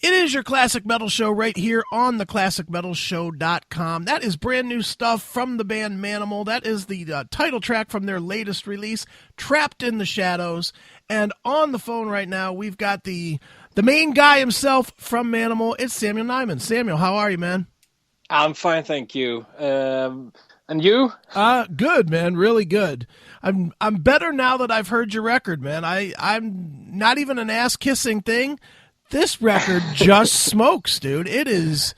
It is your Classic Metal Show right here on the ClassicMetalShow.com. That is brand new stuff from the band Manimal. That is the title track from their latest release, Trapped in the Shadows. And on the phone right now, we've got the main guy himself from Manimal. It's Samuel Nyman. Samuel, how are you, man? I'm fine, thank you. And you? Good, man. Really good. I'm better now that I've heard your record, man. I'm not even an ass-kissing thing. This record just smokes, dude. It's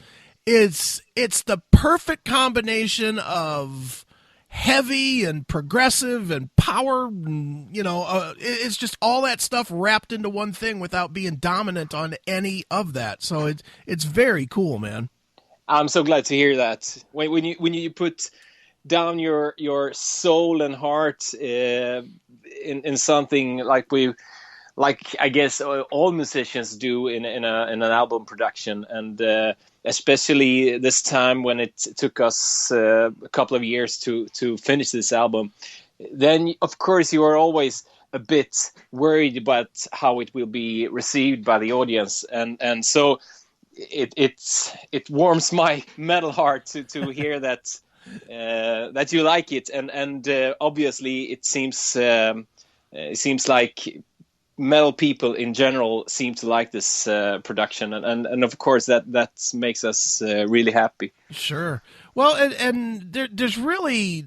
the perfect combination of heavy and progressive and power, and, it's just all that stuff wrapped into one thing without being dominant on any of that. So it's very cool, man. I'm so glad to hear that. When you put down your soul and heart in something like I guess all musicians do in an album production, and especially this time when it took us a couple of years to finish this album, then of course you are always a bit worried about how it will be received by the audience, and so it warms my metal heart to hear that that you like it, and obviously it seems like metal people in general seem to like this production, and of course that makes us really happy. Sure. Well, and there's really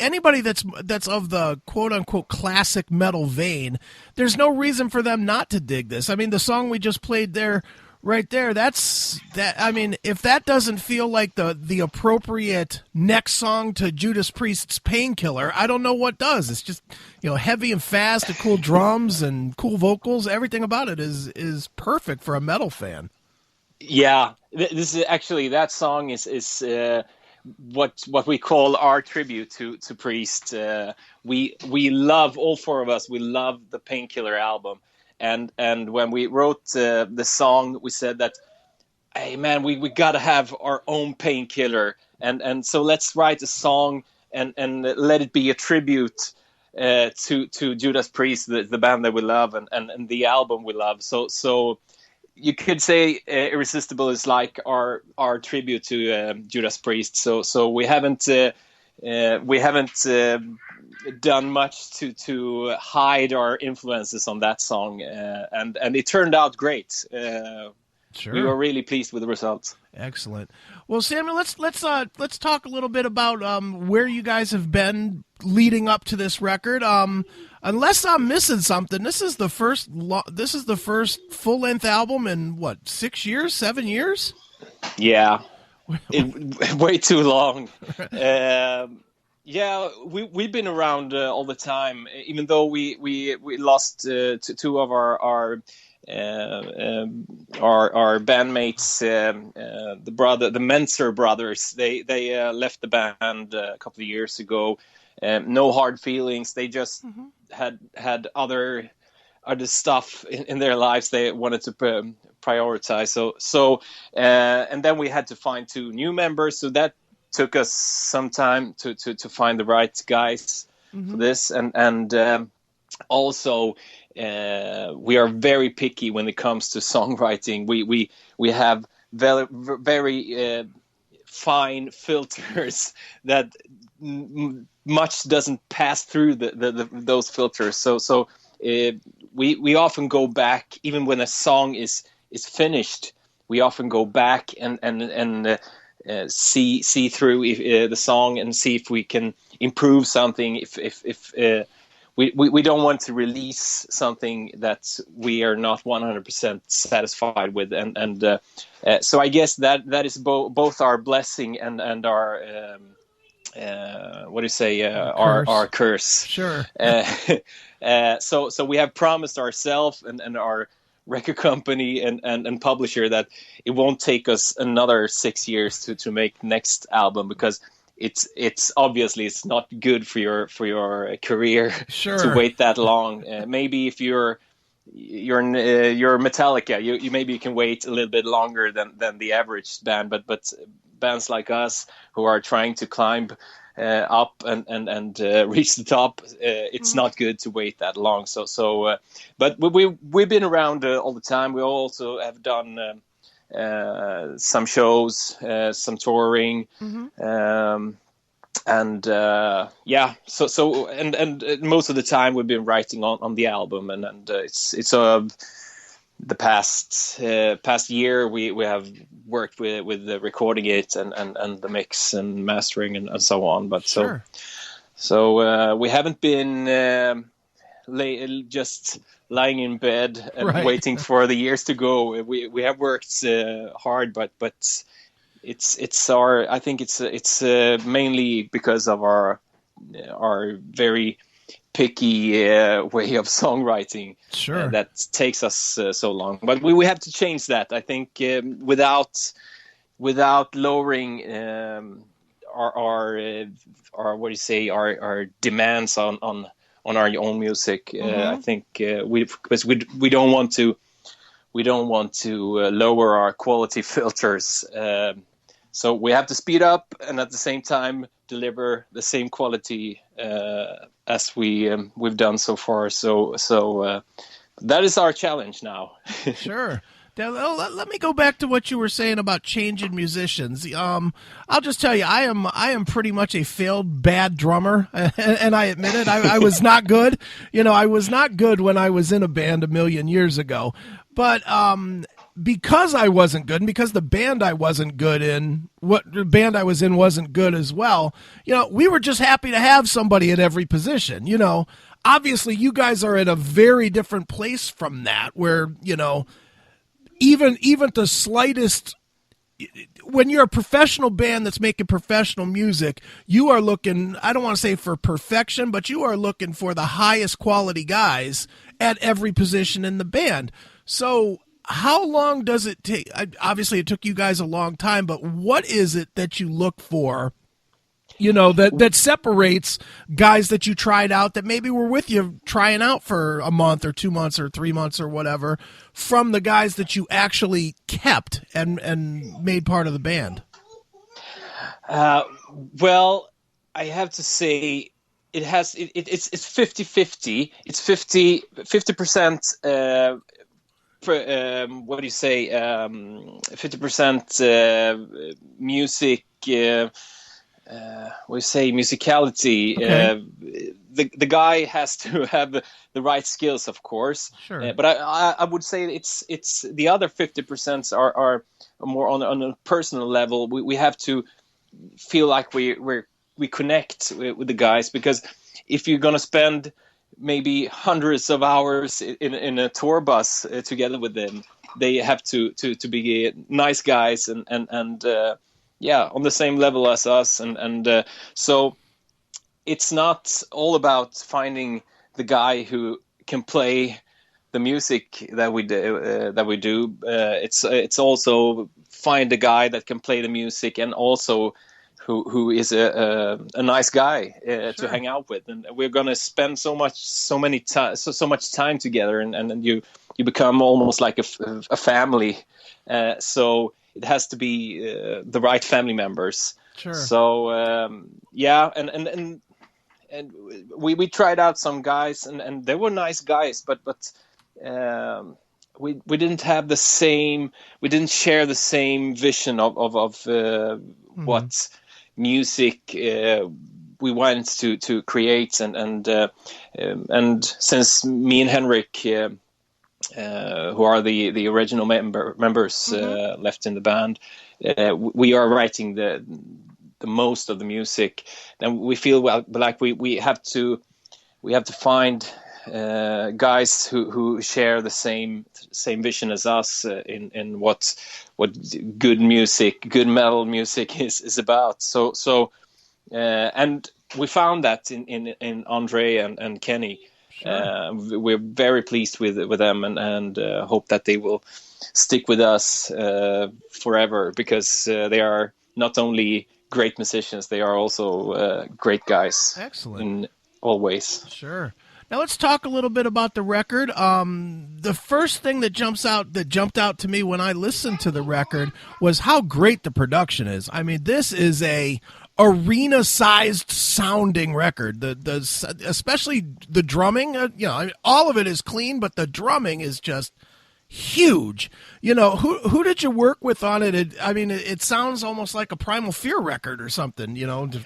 anybody that's of the quote unquote classic metal vein. There's no reason for them not to dig this. I mean, the song we just played there, right there, I mean, if that doesn't feel like the appropriate next song to Judas Priest's Painkiller, I don't know what does. It's just, heavy and fast and cool drums and cool vocals. Everything about it is perfect for a metal fan. Yeah, this is actually, that song is what we call our tribute to Priest. We love, all four of us, we love the Painkiller album. And when we wrote the song, we said that, hey man, we got to have our own Painkiller, and so let's write a song and let it be a tribute to Judas Priest, the band that we love, and the album we love. So you could say Irresistible is like our tribute to Judas Priest. So we haven't done much to hide our influences on that song, and it turned out great. Sure. We were really pleased with the results. Excellent. Well, Samuel, let's talk a little bit about where you guys have been leading up to this record. Unless I'm missing something, this is the first full-length album in what, 6 years, 7 years? Yeah, way too long. Yeah, we've been around all the time. Even though we lost two of our bandmates, the Menzer brothers. They left the band a couple of years ago. No hard feelings. They just had other stuff in their lives they wanted to prioritize. So and then we had to find two new members. So that took us some time to find the right guys for this, and also we are very picky when it comes to songwriting. We have very very fine filters that much doesn't pass through those filters. So we often go back, even when a song is finished. We often go back and see through the song and see if we can improve something. If we don't want to release something that we are not 100% satisfied with, and so I guess that is both our blessing and our what do you say, our curse. Sure. So we have promised ourselves and our record company and publisher that it won't take us another 6 years to make next album, because it's obviously it's not good for your career. Sure. To wait that long. Maybe if you're Metallica, you maybe you can wait a little bit longer than the average band, but bands like us who are trying to climb up and reach the top, it's not good to wait that long. But we've been around all the time. We also have done some shows, some touring, and most of the time we've been writing on the album, and it's the past year we have worked with the recording it and the mix and mastering and so on. But sure. so we haven't been just lying in bed and waiting for the years to go. We have worked hard, but I think it's mainly because of our very picky way of songwriting that takes us so long. But we have to change that. I think without lowering our demands on our own music. I think because we don't want to lower our quality filters. So we have to speed up and at the same time deliver the same quality as we've done so far. So that is our challenge now. Sure. Now, let me go back to what you were saying about changing musicians. I'll just tell you, I am pretty much a failed bad drummer, and I admit it. I was not good. I was not good when I was in a band a million years ago. But because I wasn't good, and because the band I wasn't good in, what the band I was in wasn't good as well, we were just happy to have somebody at every position. Obviously, you guys are at a very different place from that, where even the slightest, when you're a professional band that's making professional music, you are looking, I don't want to say for perfection, but you are looking for the highest quality guys at every position in the band. So how long does it take? Obviously, it took you guys a long time, but what is it that you look for, that separates guys that you tried out that maybe were with you trying out for a month or 2 months or 3 months or whatever from the guys that you actually kept and made part of the band? Well, I have to say it's 50-50. It's 50%, what do you say, 50% music, we say musicality. Okay. The guy has to have the right skills, of course. Sure. But I would say it's the other 50% are more on a personal level. We have to feel like we connect with the guys, because if you're gonna spend maybe hundreds of hours in a tour bus together with them, they have to be nice guys and on the same level as us, and so it's not all about finding the guy who can play the music that we do. It's also find a guy that can play the music and also who is a nice guy to hang out with, and we're gonna spend so much time together, and you become almost like a family. So it has to be the right family members. Sure. So and we tried out some guys, and they were nice guys, but we didn't have the same. We didn't share the same vision of what music we wanted to create, and since me and Henrik, who are the original members left in the band, we are writing the most of the music, and we feel like we have to find guys who share the same vision as us in what good music, good metal music is about. So and we found that in Andre and Kenny. Sure. We're very pleased with them, and hope that they will stick with us forever, because they are not only great musicians, they are also great guys. Excellent. In all ways. Sure. Now let's talk a little bit about the record. The first thing that jumped out to me when I listened to the record was how great the production is. I mean, this is a arena-sized sounding record. Especially the drumming. I mean, all of it is clean, but the drumming is just huge. Who did you work with on it? It sounds almost like a Primal Fear record or something.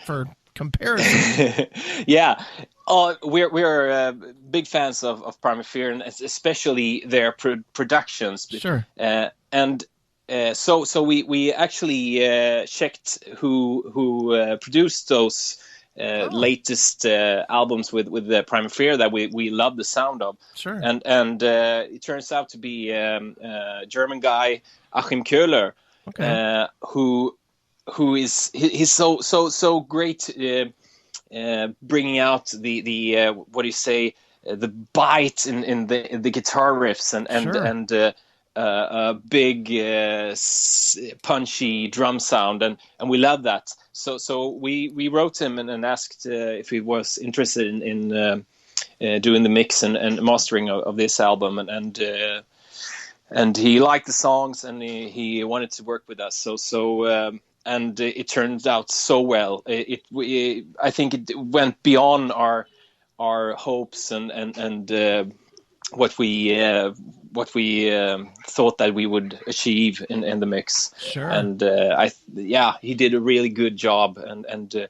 For comparison. Yeah. We're big fans of Primal Fear, and especially their productions. Sure. So we actually checked who produced those latest albums with the Primal Fear that we love the sound of. Sure. And it turns out to be German guy Achim Köhler, okay. who is he's so great bringing out the what do you say, the bite in the guitar riffs and a big punchy drum sound, and we love that. So we wrote him and asked if he was interested in doing the mix and mastering of this album, and he liked the songs, and he wanted to work with us. And it turned out so well. I think it went beyond our hopes and what we thought that we would achieve in the mix. Sure. And he did a really good job. And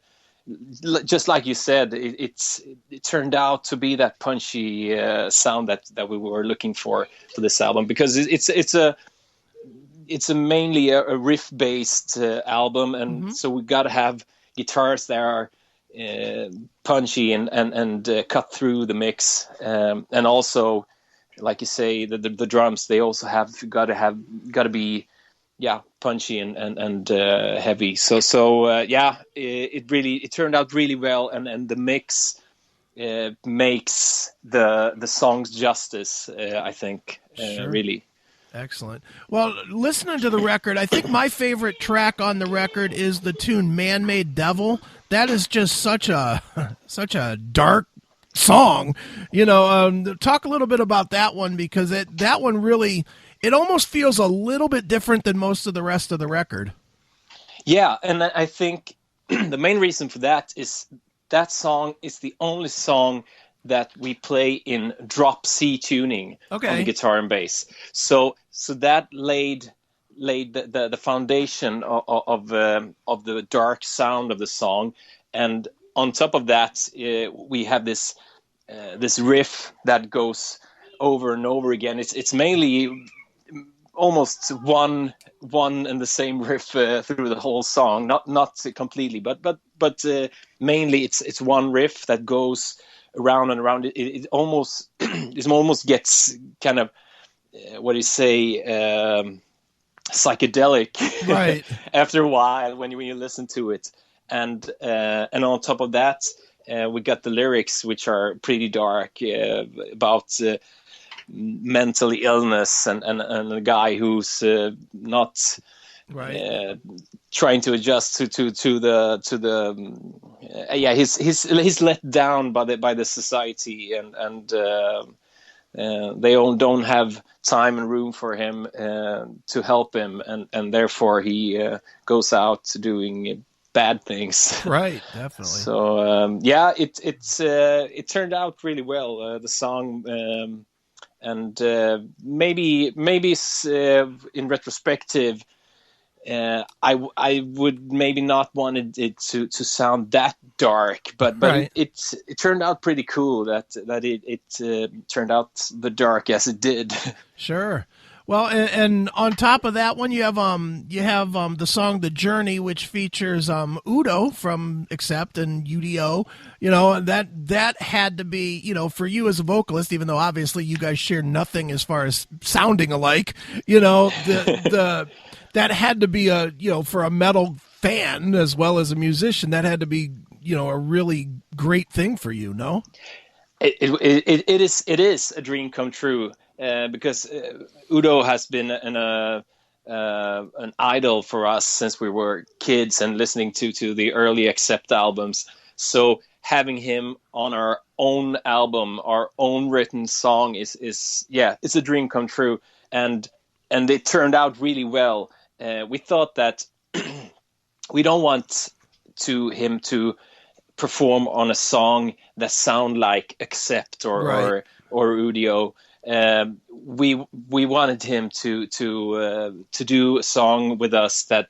just like you said, it turned out to be that punchy sound that we were looking for this album, because it's mainly a riff-based album, and so we got to have guitars that are punchy and cut through the mix, and also, like you say, the drums, they also got to be punchy and heavy. It turned out really well, and the mix makes the songs justice. I think Sure. really. Excellent. Well, listening to the record, I think my favorite track on the record is the tune "Man-Made Devil." That is just such a dark song. Talk a little bit about that one, because that one really, it almost feels a little bit different than most of the rest of the record. Yeah, and I think the main reason for that is that song is the only song that we play in drop C tuning on the guitar and bass. So that laid the foundation of the dark sound of the song, and on top of that, we have this riff that goes over and over again. It's mainly almost one and the same riff through the whole song, not completely, but mainly it's one riff that goes around and around. It almost it almost gets kind of what do you say, psychedelic, right? After a while when you listen to it, and on top of that, we got the lyrics, which are pretty dark, about mental illness and a guy who's not right. Trying to adjust to the he's let down by the society, and they don't have time and room for him to help him, and therefore he goes out doing bad things. Right, definitely. So it turned out really well, the song, and maybe in retrospective, I would maybe not wanted it to sound that dark, but right. it turned out pretty cool that it turned out the dark as it did. Sure. Well, and on top of that one, you have the song "The Journey," which features Udo from Accept and UDO. That had to be, for you as a vocalist, even though obviously you guys share nothing as far as sounding alike. That had to be for a metal fan as well as a musician, that had to be a really great thing for you. No, it is a dream come true. Because Udo has been an idol for us since we were kids and listening to the early Accept albums. So having him on our own album, our own written song is it's a dream come true, and it turned out really well. We thought that we don't want to him to perform on a song that sound like Accept Right. or Udio. We wanted him to do a song with us that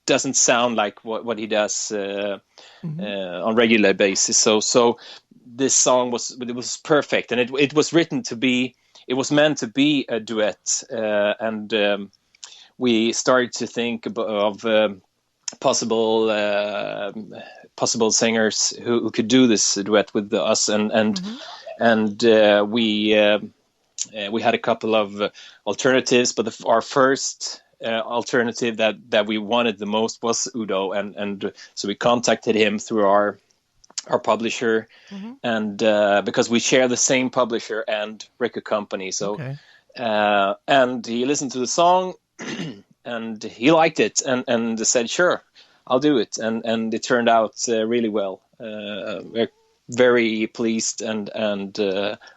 doesn't sound like what he does on regular basis. So this song was perfect, and it was written to be. It was meant to be a duet, and we started to think of possible singers who could do this duet with us, and we had a couple of alternatives, but our first alternative that we wanted the most was Udo, and so we contacted him through our publisher, and because we share the same publisher and record company, so and he listened to the song and he liked it and said, sure, I'll do it, and it turned out really well. We're very pleased, and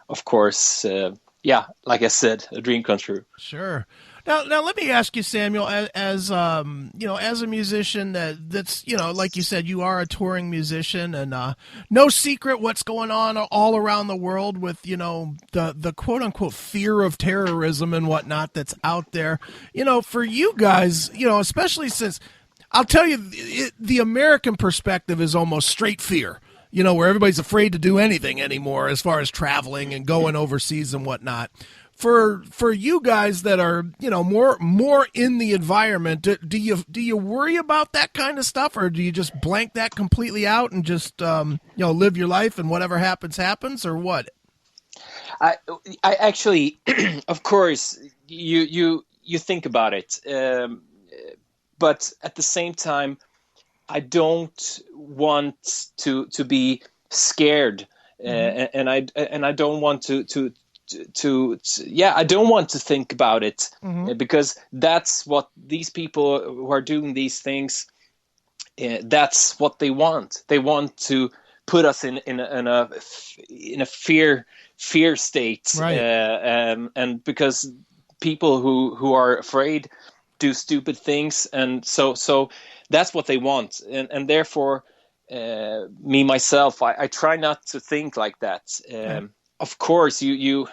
of course, like I said, a dream come true. Sure. Now let me ask you, Samuel, as as a musician that's like you said, you are a touring musician, and no secret what's going on all around the world with the quote unquote fear of terrorism and whatnot that's out there. For you guys, especially since I'll tell you, the American perspective is almost straight fear. Where everybody's afraid to do anything anymore as far as traveling and going overseas and whatnot. For you guys that are more in the environment, do you worry about that kind of stuff, or do you just blank that completely out and just live your life and whatever happens, or what? I actually, of course, you think about it, but at the same time, I don't want to be scared, and I don't want to I don't want to think about it, because that's what these people who are doing these things, that's what they want. They want to put us in a fear state, right. And because people who are afraid do stupid things, and so that's what they want, and therefore me myself, I try not to think like that. Of course, you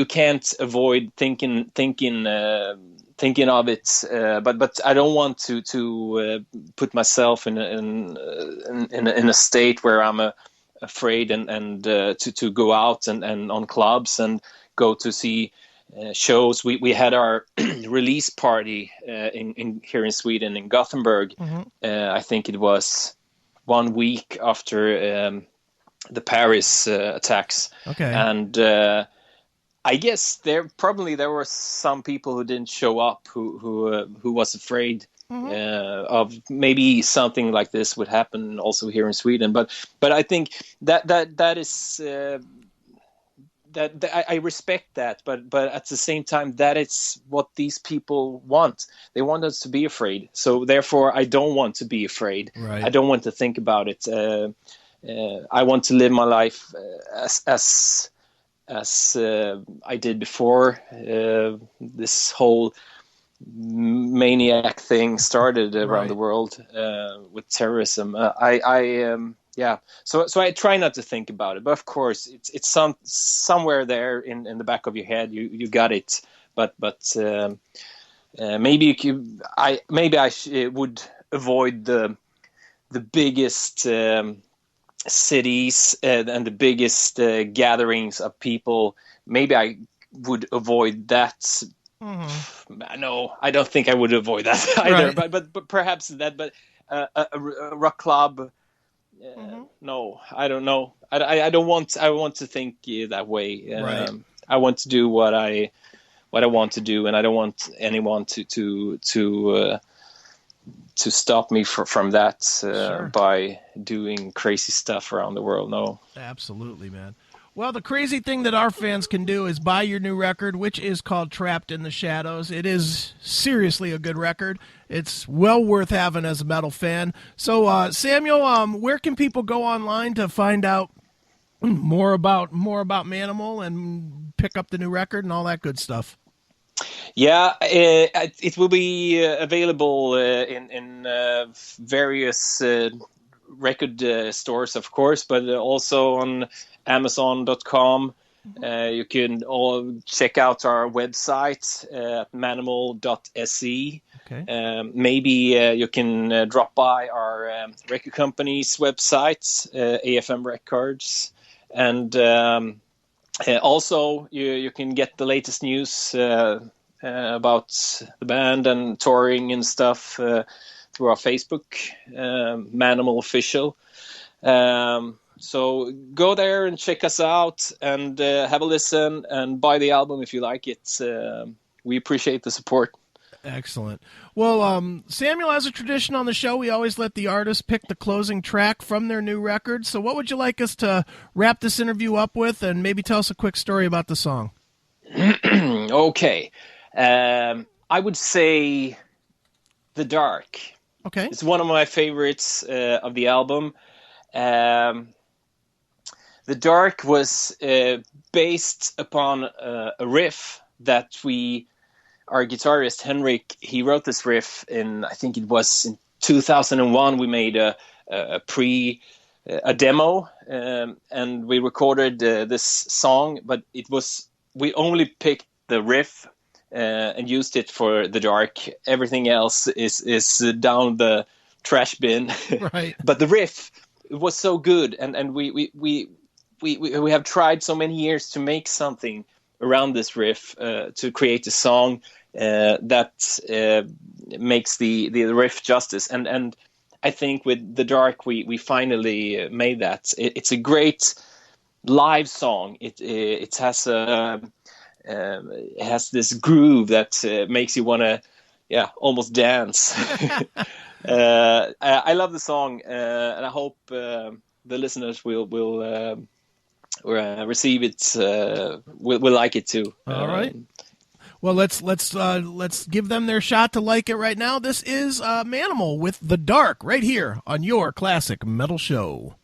can't avoid thinking of it, but I don't want to put myself in a state where I'm afraid and to go out and on clubs and go to see shows. We had our release party here in Sweden, in Gothenburg. I think it was 1 week after the Paris attacks. And I guess there were some people who didn't show up, who was afraid of maybe something like this would happen also here in Sweden. But I think that is that I respect that, but at the same time, that is what these people want. They want us to be afraid. So therefore, I don't want to be afraid. Right. I don't want to think about it. I want to live my life as I did before this whole maniac thing started around the world with terrorism. So I try not to think about it, but of course it's somewhere there in the back of your head. You got it, but maybe I would avoid the biggest cities and the biggest gatherings of people. Maybe I would avoid that. No, I don't think I would avoid that either. Right. But perhaps that. But a rock club. No, I don't know. I don't want. I want to think that way. Right. I want to do what I want to do, and I don't want anyone to stop me from that by doing crazy stuff around the world. No. Absolutely, man. Well, the crazy thing that our fans can do is buy your new record, which is called Trapped in the Shadows. It is seriously a good record. It's well worth having as a metal fan. So, Samuel, where can people go online to find out more about Manimal and pick up the new record and all that good stuff? Yeah, it will be available in various record stores, of course, but also on Amazon.com. You can all check out our website at manimal.se. Okay. Maybe you can drop by our record company's website, AFM Records, and also you can get the latest news about the band and touring and stuff through our Facebook, Manimal Official. So go there and check us out and have a listen and buy the album if you like it. We appreciate the support. Excellent. Well, Samuel, has a tradition on the show, we always let the artist pick the closing track from their new record. So what would you like us to wrap this interview up with, and maybe tell us a quick story about the song? Okay. I would say The Dark. Okay. It's one of my favorites of the album. The Dark was based upon a riff that our guitarist Henrik, he wrote this riff I think it was in 2001. We made a demo, and we recorded this song, but we only picked the riff and used it for The Dark. Everything else is down the trash bin. Right. But the riff, it was so good, and we have tried so many years to make something around this riff, to create a song that makes the riff justice. And I think with The Dark, we finally made that. It's a great live song. It has this groove that makes you want to, almost dance. I love the song, and I hope the listeners will receive it, will like it too. All right. Well, let's give them their shot to like it right now. This is Manimal with The Dark right here on your Classic Metal Show.